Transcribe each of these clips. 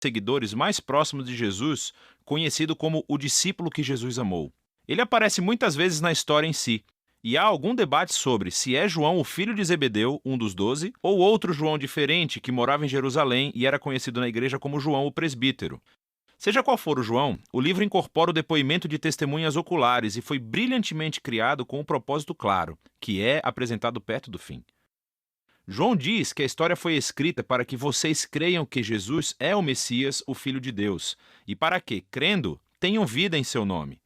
seguidores mais próximos de Jesus, conhecido como o discípulo que Jesus amou. Ele aparece muitas vezes na história em si, e há algum debate sobre se é João o filho de Zebedeu, um dos 12, ou outro João diferente que morava em Jerusalém e era conhecido na igreja como João o presbítero. Seja qual for o João, o livro incorpora o depoimento de testemunhas oculares e foi brilhantemente criado com um propósito claro, que é apresentado perto do fim. João diz que a história foi escrita para que vocês creiam que Jesus é o Messias, o Filho de Deus, e para que, crendo, tenham vida em seu nome.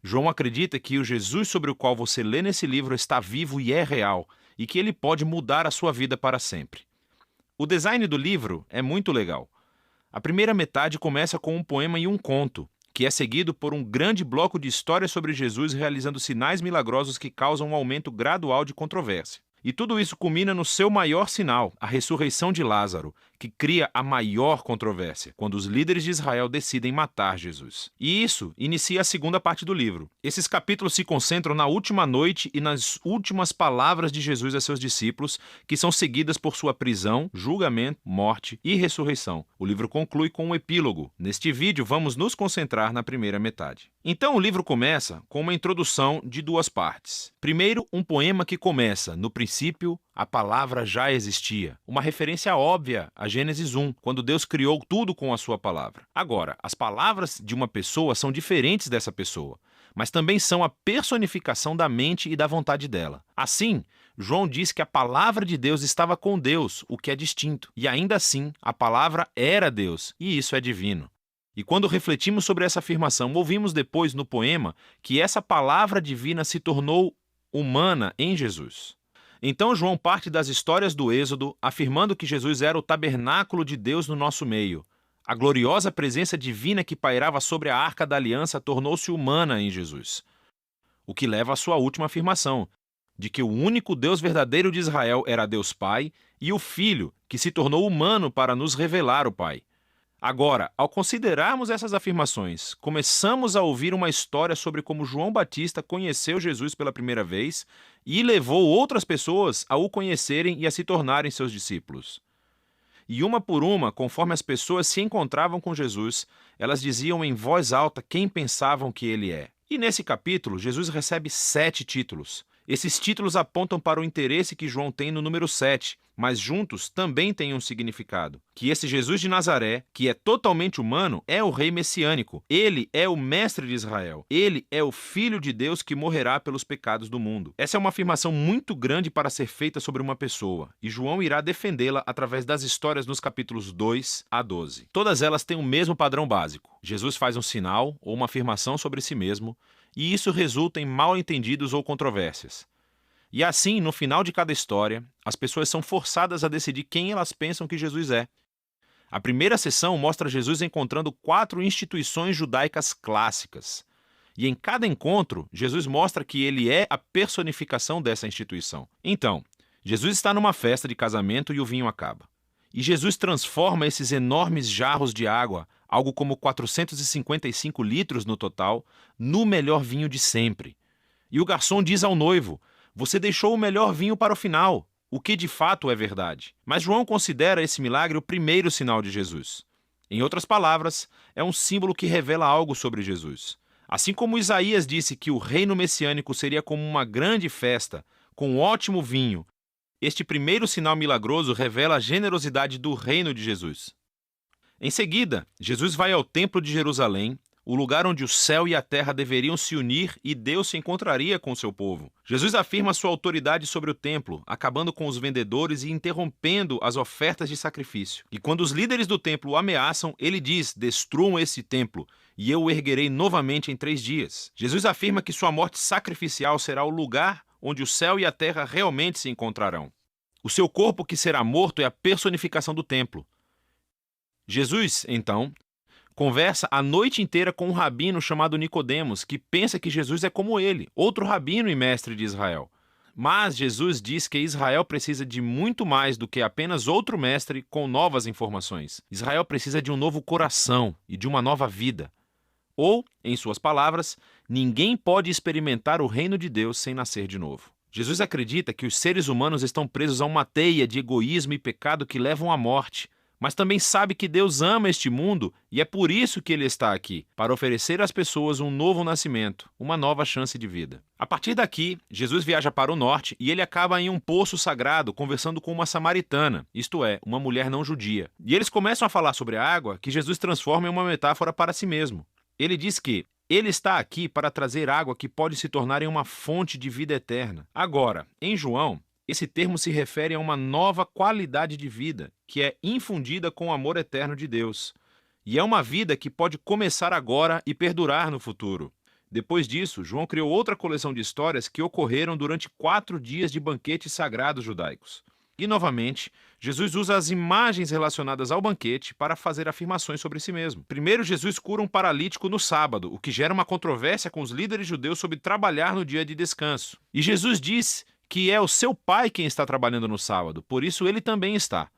João acredita que o Jesus sobre o qual você lê nesse livro está vivo e é real, e que ele pode mudar a sua vida para sempre. O design do livro é muito legal. A primeira metade começa com um poema e um conto, que é seguido por um grande bloco de histórias sobre Jesus realizando sinais milagrosos que causam um aumento gradual de controvérsia. E tudo isso culmina no seu maior sinal, a ressurreição de Lázaro, que cria a maior controvérsia, quando os líderes de Israel decidem matar Jesus. E isso inicia a segunda parte do livro. Esses capítulos se concentram na última noite e nas últimas palavras de Jesus a seus discípulos, que são seguidas por sua prisão, julgamento, morte e ressurreição. O livro conclui com um epílogo. Neste vídeo, vamos nos concentrar na primeira metade. Então, o livro começa com uma introdução de duas partes. Primeiro, um poema que começa, no princípio, a palavra já existia. Uma referência óbvia a Gênesis 1, quando Deus criou tudo com a sua palavra. Agora, as palavras de uma pessoa são diferentes dessa pessoa, mas também são a personificação da mente e da vontade dela. Assim, João diz que a palavra de Deus estava com Deus, o que é distinto. E ainda assim, a palavra era Deus, e isso é divino. E quando refletimos sobre essa afirmação, ouvimos depois no poema que essa palavra divina se tornou humana em Jesus. Então João parte das histórias do Êxodo, afirmando que Jesus era o tabernáculo de Deus no nosso meio. A gloriosa presença divina que pairava sobre a Arca da Aliança tornou-se humana em Jesus. O que leva à sua última afirmação, de que o único Deus verdadeiro de Israel era Deus Pai e o Filho, que se tornou humano para nos revelar o Pai. Agora, ao considerarmos essas afirmações, começamos a ouvir uma história sobre como João Batista conheceu Jesus pela primeira vez e levou outras pessoas a o conhecerem e a se tornarem seus discípulos. E uma por uma, conforme as pessoas se encontravam com Jesus, elas diziam em voz alta quem pensavam que ele é. E nesse capítulo, Jesus recebe 7 títulos. Esses títulos apontam para o interesse que João tem no número 7, mas juntos também têm um significado. Que esse Jesus de Nazaré, que é totalmente humano, é o rei messiânico. Ele é o mestre de Israel. Ele é o Filho de Deus que morrerá pelos pecados do mundo. Essa é uma afirmação muito grande para ser feita sobre uma pessoa, e João irá defendê-la através das histórias nos capítulos 2 a 12. Todas elas têm o mesmo padrão básico. Jesus faz um sinal ou uma afirmação sobre si mesmo, e isso resulta em mal-entendidos ou controvérsias. E assim, no final de cada história, as pessoas são forçadas a decidir quem elas pensam que Jesus é. A primeira sessão mostra Jesus encontrando 4 instituições judaicas clássicas. E em cada encontro, Jesus mostra que ele é a personificação dessa instituição. Então, Jesus está numa festa de casamento e o vinho acaba. E Jesus transforma esses enormes jarros de água, algo como 455 litros no total, no melhor vinho de sempre. E o garçom diz ao noivo: "Você deixou o melhor vinho para o final", o que de fato é verdade. Mas João considera esse milagre o primeiro sinal de Jesus. Em outras palavras, é um símbolo que revela algo sobre Jesus. Assim como Isaías disse que o reino messiânico seria como uma grande festa, com um ótimo vinho, este primeiro sinal milagroso revela a generosidade do reino de Jesus. Em seguida, Jesus vai ao Templo de Jerusalém, o lugar onde o céu e a terra deveriam se unir e Deus se encontraria com seu povo. Jesus afirma sua autoridade sobre o templo, acabando com os vendedores e interrompendo as ofertas de sacrifício. E quando os líderes do templo o ameaçam, ele diz: "Destruam esse templo, e eu o erguerei novamente em 3 dias. Jesus afirma que sua morte sacrificial será o lugar onde o céu e a terra realmente se encontrarão. O seu corpo que será morto é a personificação do templo. Jesus, então, conversa a noite inteira com um rabino chamado Nicodemos, que pensa que Jesus é como ele, outro rabino e mestre de Israel. Mas Jesus diz que Israel precisa de muito mais do que apenas outro mestre com novas informações. Israel precisa de um novo coração e de uma nova vida. Ou, em suas palavras, ninguém pode experimentar o reino de Deus sem nascer de novo. Jesus acredita que os seres humanos estão presos a uma teia de egoísmo e pecado que levam à morte, mas também sabe que Deus ama este mundo e é por isso que ele está aqui, para oferecer às pessoas um novo nascimento, uma nova chance de vida. A partir daqui, Jesus viaja para o norte e ele acaba em um poço sagrado conversando com uma samaritana, isto é, uma mulher não judia. E eles começam a falar sobre a água que Jesus transforma em uma metáfora para si mesmo. Ele diz que ele está aqui para trazer água que pode se tornar em uma fonte de vida eterna. Agora, em João, esse termo se refere a uma nova qualidade de vida, que é infundida com o amor eterno de Deus. E é uma vida que pode começar agora e perdurar no futuro. Depois disso, João criou outra coleção de histórias que ocorreram durante 4 dias de banquetes sagrados judaicos. E, novamente, Jesus usa as imagens relacionadas ao banquete para fazer afirmações sobre si mesmo. Primeiro, Jesus cura um paralítico no sábado, o que gera uma controvérsia com os líderes judeus sobre trabalhar no dia de descanso. E Jesus diz que é o seu pai quem está trabalhando no sábado, por isso ele também está.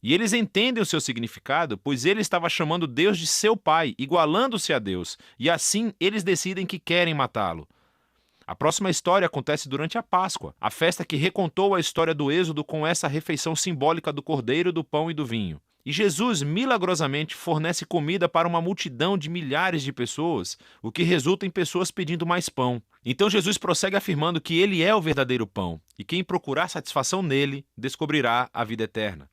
E eles entendem o seu significado, pois ele estava chamando Deus de seu pai, igualando-se a Deus, e assim eles decidem que querem matá-lo. A próxima história acontece durante a Páscoa, a festa que recontou a história do Êxodo com essa refeição simbólica do cordeiro, do pão e do vinho. E Jesus, milagrosamente, fornece comida para uma multidão de milhares de pessoas, o que resulta em pessoas pedindo mais pão. Então Jesus prossegue afirmando que ele é o verdadeiro pão, e quem procurar satisfação nele, descobrirá a vida eterna.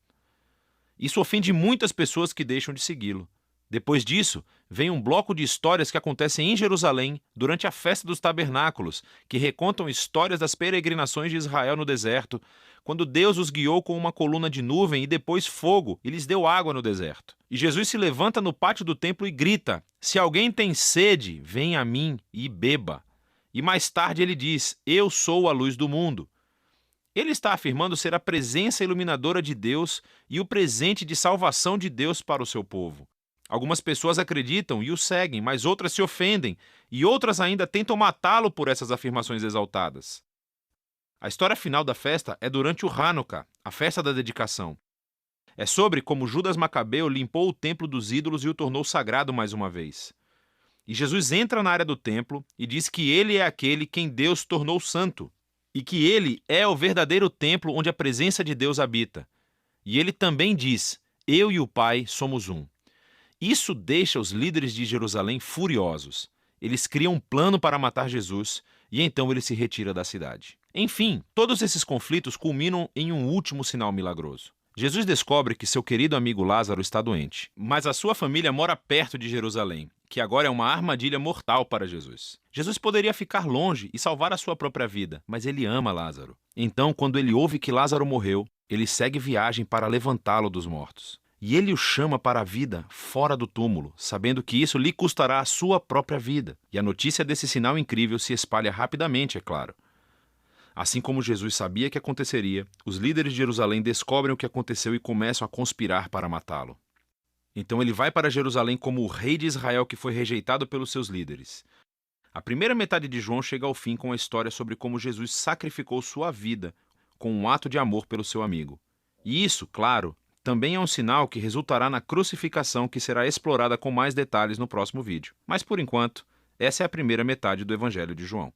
Isso ofende muitas pessoas que deixam de segui-lo. Depois disso, vem um bloco de histórias que acontecem em Jerusalém durante a festa dos tabernáculos, que recontam histórias das peregrinações de Israel no deserto, quando Deus os guiou com uma coluna de nuvem e depois fogo e lhes deu água no deserto. E Jesus se levanta no pátio do templo e grita: "Se alguém tem sede, venha a mim e beba." E mais tarde ele diz: "Eu sou a luz do mundo." Ele está afirmando ser a presença iluminadora de Deus e o presente de salvação de Deus para o seu povo. Algumas pessoas acreditam e o seguem, mas outras se ofendem, e outras ainda tentam matá-lo por essas afirmações exaltadas. A história final da festa é durante o Hanukkah, a festa da dedicação. É sobre como Judas Macabeu limpou o templo dos ídolos e o tornou sagrado mais uma vez. E Jesus entra na área do templo e diz que ele é aquele quem Deus tornou santo, e que ele é o verdadeiro templo onde a presença de Deus habita. E ele também diz: "Eu e o Pai somos um." Isso deixa os líderes de Jerusalém furiosos. Eles criam um plano para matar Jesus e então ele se retira da cidade. Enfim, todos esses conflitos culminam em um último sinal milagroso. Jesus descobre que seu querido amigo Lázaro está doente, mas a sua família mora perto de Jerusalém, que agora é uma armadilha mortal para Jesus. Jesus poderia ficar longe e salvar a sua própria vida, mas ele ama Lázaro. Então, quando ele ouve que Lázaro morreu, ele segue viagem para levantá-lo dos mortos. E ele o chama para a vida fora do túmulo, sabendo que isso lhe custará a sua própria vida. E a notícia desse sinal incrível se espalha rapidamente, é claro. Assim como Jesus sabia que aconteceria, os líderes de Jerusalém descobrem o que aconteceu e começam a conspirar para matá-lo. Então ele vai para Jerusalém como o rei de Israel que foi rejeitado pelos seus líderes. A primeira metade de João chega ao fim com a história sobre como Jesus sacrificou sua vida com um ato de amor pelo seu amigo. E isso, claro, também é um sinal que resultará na crucificação que será explorada com mais detalhes no próximo vídeo. Mas por enquanto, essa é a primeira metade do Evangelho de João.